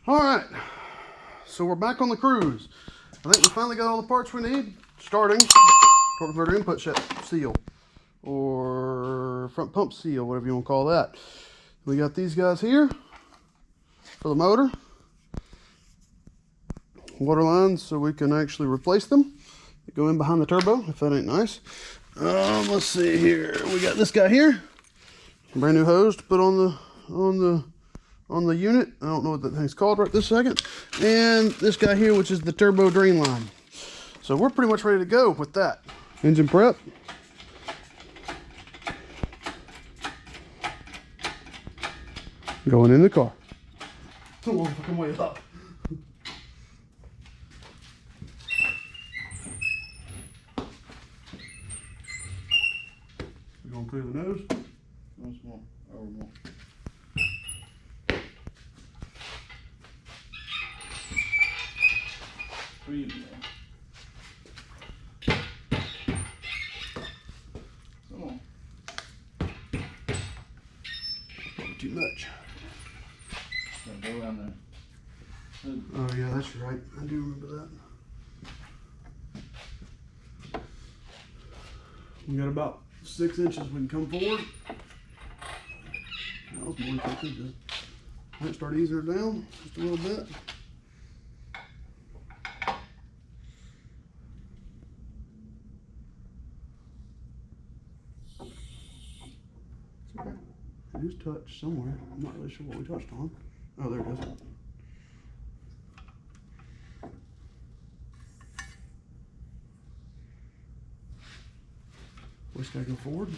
All right, so we're back on the Cruz. I think we finally got all the parts we need. Starting torque converter input seal, or front pump seal, whatever you want to call that. We got these guys here for the motor. Water lines so we can actually replace them. They go in behind the turbo, if that ain't nice. Let's see here. We got this guy here. Brand new hose to put on the unit. I don't know what that thing's called right this second. And this guy here, which is the turbo drain line. So we're pretty much ready to go with that. Engine prep. Going in the car. It's a long fucking way up. We're going to clear the nose. Once more. Over more. Come on. Probably too much. Go down there. Oh yeah, that's right. I do remember that. We got about 6 inches we can come forward. That was more than 6 inches. Might start easing her down just a little bit. It's okay. It is touched somewhere. I'm not really sure what we touched on. Oh, there it is. We just gotta go forward.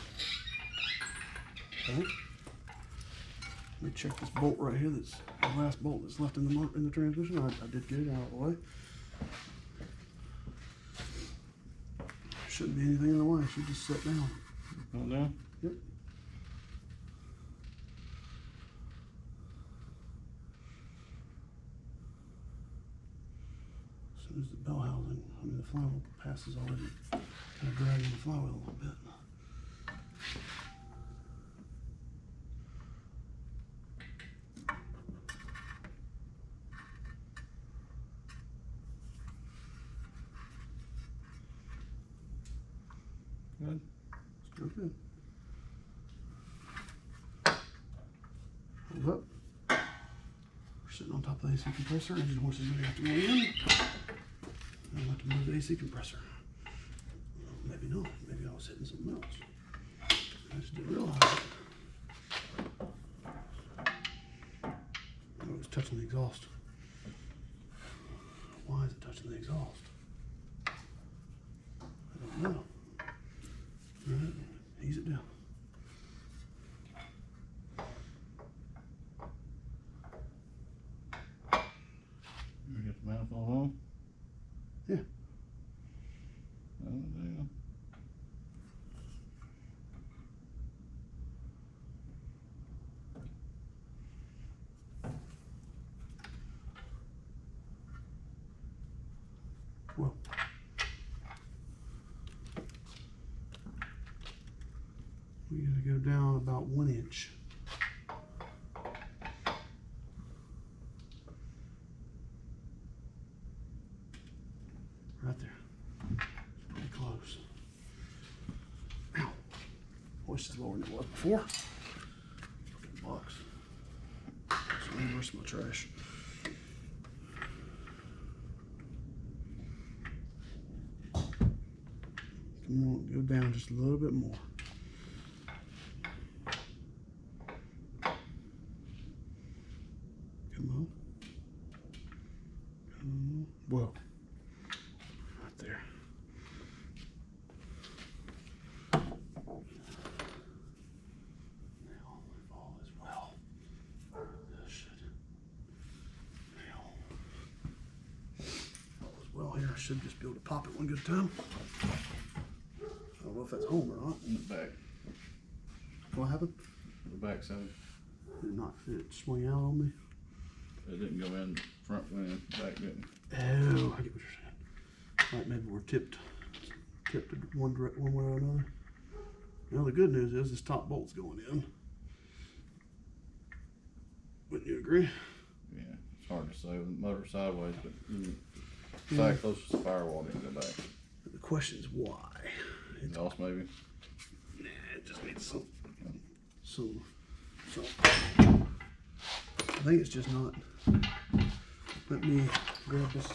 Okay. Let me check this bolt right here. That's the last bolt that's left in the transmission. I did get it out of the way. Shouldn't be anything in the way. It should just sit down. Go down? Yep. As soon as the bell housing, the flywheel passes already, kind of dragging the flywheel a little bit. Good. Still good. Hold up. We're sitting on top of the AC compressor. Engine horse is going to have to go in. I'll have to move the AC compressor. Maybe not. Maybe I was hitting something else. I just didn't realize it. Oh, it was touching the exhaust. Why is it touching the exhaust? I don't know. Alright, ease it down. You get the manifold on? Yeah. Oh, there you go. Well. We gotta go down about 1 inch. Right there. Pretty close. Ow. Voice is lower than it was before. Fucking box. So where's my trash? Come on, go down just a little bit more. Whoa. Right there. Now, if all is well. This should. Now. If all is well here, I should just be able to pop it one good time. I don't know if that's home or not. In the back. What happened? The back side. Did it swing out on me? It didn't go in front, went in back, didn't it? Oh, I get what you're saying. Like maybe we're tipped one way or another. Now the good news is this top bolt's going in. Wouldn't you agree? Yeah, that's hard to say with the motor sideways, but back closest to the firewall didn't go back. The question is why. Lost maybe? Nah, it just needs some. I think it's just not. Let me grab this.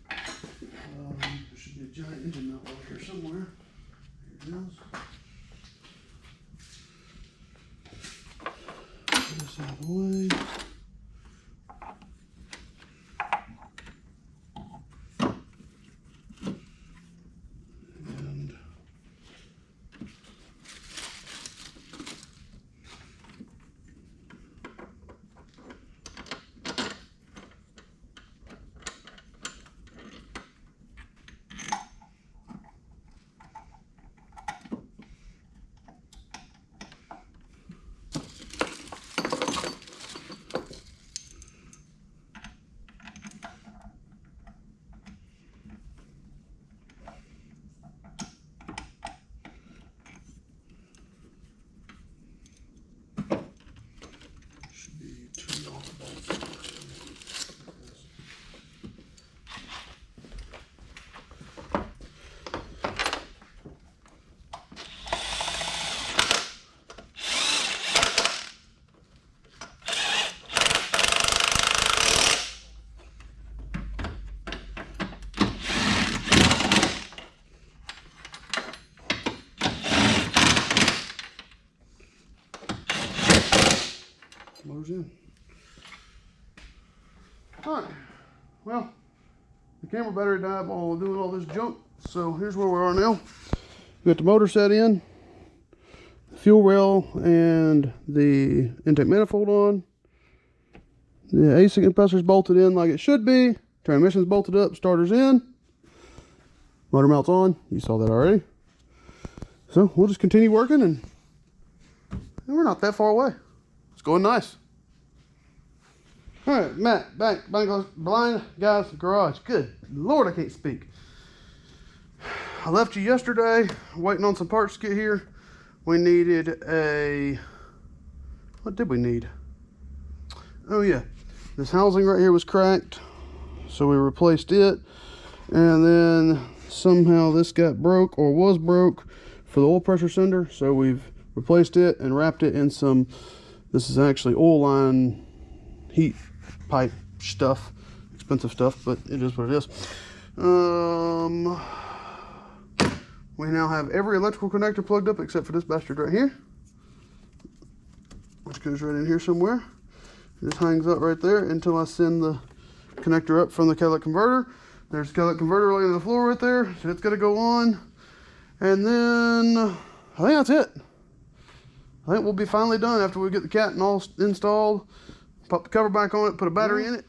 There should be a giant engine mount over here somewhere. Here it is. Put this out of the way. Motor's in. Alright, well, the camera battery died while doing all this junk, so here's where we are now. We got the motor set in, the fuel rail and the intake manifold on. The AC compressor's bolted in like it should be. Transmission's bolted up, starter's in. Motor mount's on, you saw that already. So we'll just continue working and we're not that far away. It's going nice. All right, Matt, back, Blind Guys Garage. Good Lord, I can't speak. I left you yesterday, waiting on some parts to get here. We needed a, what did we need? Oh yeah, this housing right here was cracked, so we replaced it. And then somehow this got broke, or was broke, for the oil pressure sender. So we've replaced it and wrapped it in some, this is actually oil line heat pipe stuff, expensive stuff, but it is what it is. We now have every electrical connector plugged up except for this bastard right here, which goes right in here somewhere. It just hangs out right there until I send the connector up from the catalytic converter. There's the catalytic converter laying on the floor right there, so it's got to go on. And then I think that's it. I think we'll be finally done after we get the cat and all installed. Pop the cover back on it, put a battery in it.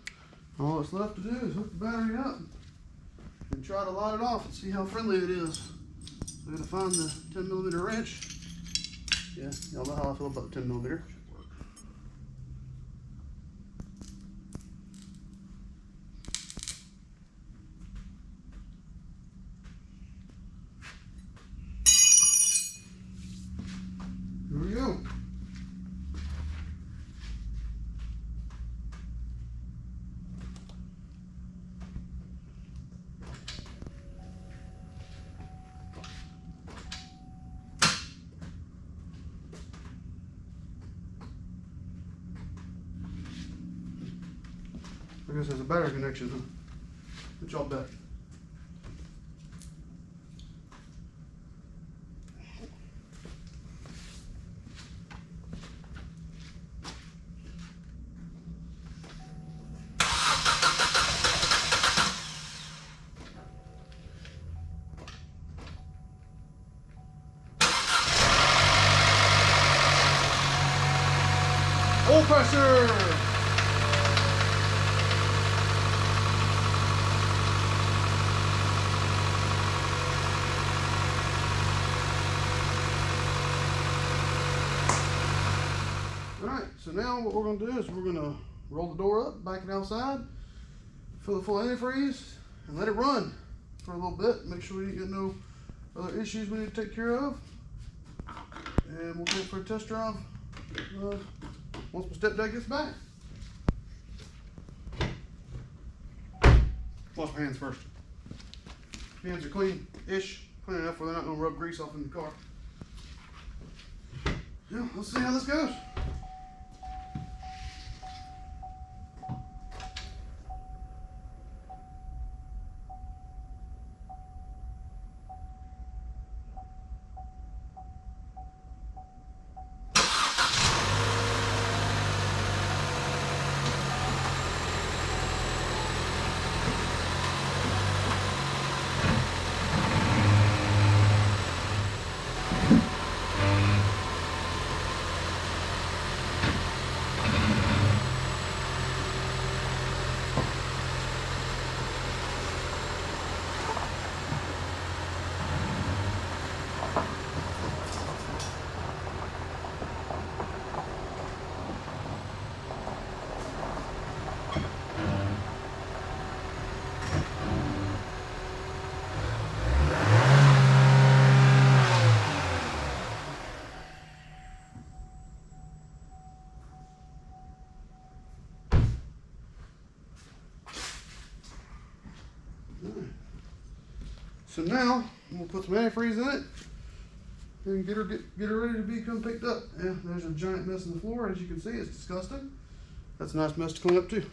All that's left to do is hook the battery up and try to light it off and see how friendly it is. I gotta find the 10mm wrench. Yeah, y'all know how I feel about the 10mm. Here we go. I guess there's a battery connection, huh? What y'all bet? Oil pressure! Alright, so now what we're going to do is we're going to roll the door up, back it outside, fill it full of antifreeze, and let it run for a little bit. Make sure we didn't get no other issues we need to take care of. And we'll go for a test drive once my stepdad gets back. Wash my hands first. Hands are clean-ish, clean enough where they're not going to rub grease off in the car. Yeah, let's see how this goes. So now we'll put some antifreeze in it and get her ready to become picked up. Yeah, there's a giant mess in the floor. As you can see, it's disgusting. That's a nice mess to clean up too.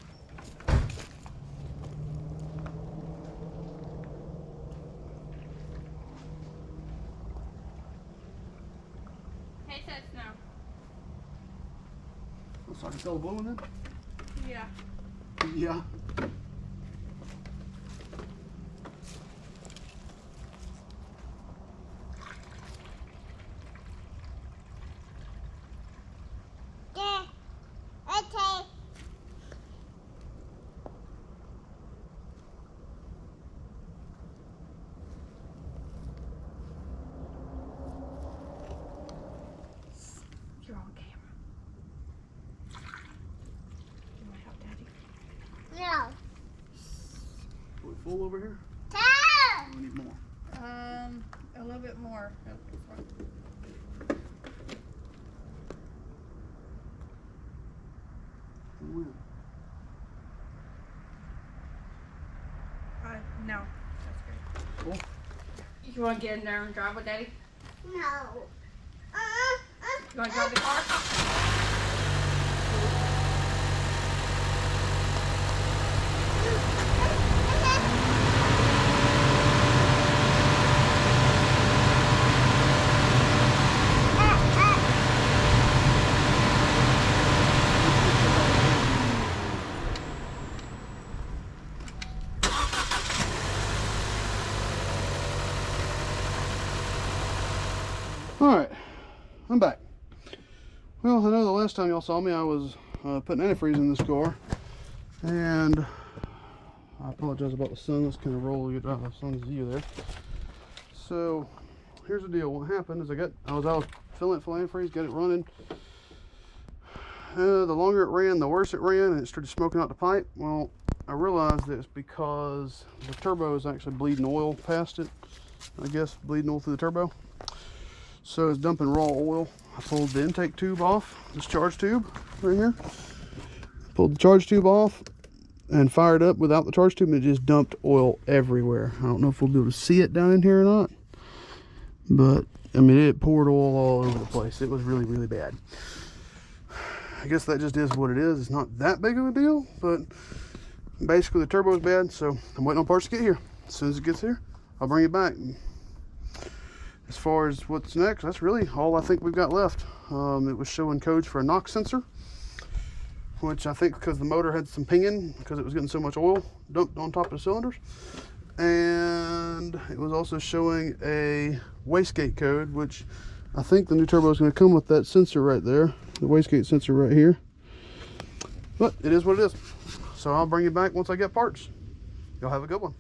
Hey, sets now. Oh, so I can tell the blue one then? Yeah. Yeah. You're on camera. You want help, Daddy? Are we full over here? Or we need more? A little bit more. No. That's great. Cool. You want to get in there and drive with Daddy? No. You want to drive the car? Alright, I'm back. Well, I know the last time y'all saw me I was putting antifreeze in this car, and I apologize about the sun. Let's kind of roll the sun's view there. So here's the deal. What happened is I was out filling it full of antifreeze, got it running. The longer it ran, the worse it ran, and it started smoking out the pipe. Well, I realized that it's because the turbo is actually bleeding oil past it. I guess bleeding oil through the turbo. So it's dumping raw oil. I pulled the intake tube off, this charge tube right here. Pulled the charge tube off and fired up without the charge tube, and it just dumped oil everywhere. I don't know if we'll be able to see it down in here or not, but I mean, it poured oil all over the place. It was really, really bad. I guess that just is what it is. It's not that big of a deal, but basically the turbo is bad, so I'm waiting on parts to get here. As soon as it gets here, I'll bring it back. As far as what's next, that's really all I think we've got left. It was showing codes for a knock sensor, which I think because the motor had some pinging because it was getting so much oil dumped on top of the cylinders. And it was also showing a wastegate code, which I think the new turbo is going to come with that sensor right there, the wastegate sensor right here. But it is what it is. So I'll bring you back once I get parts. Y'all have a good one.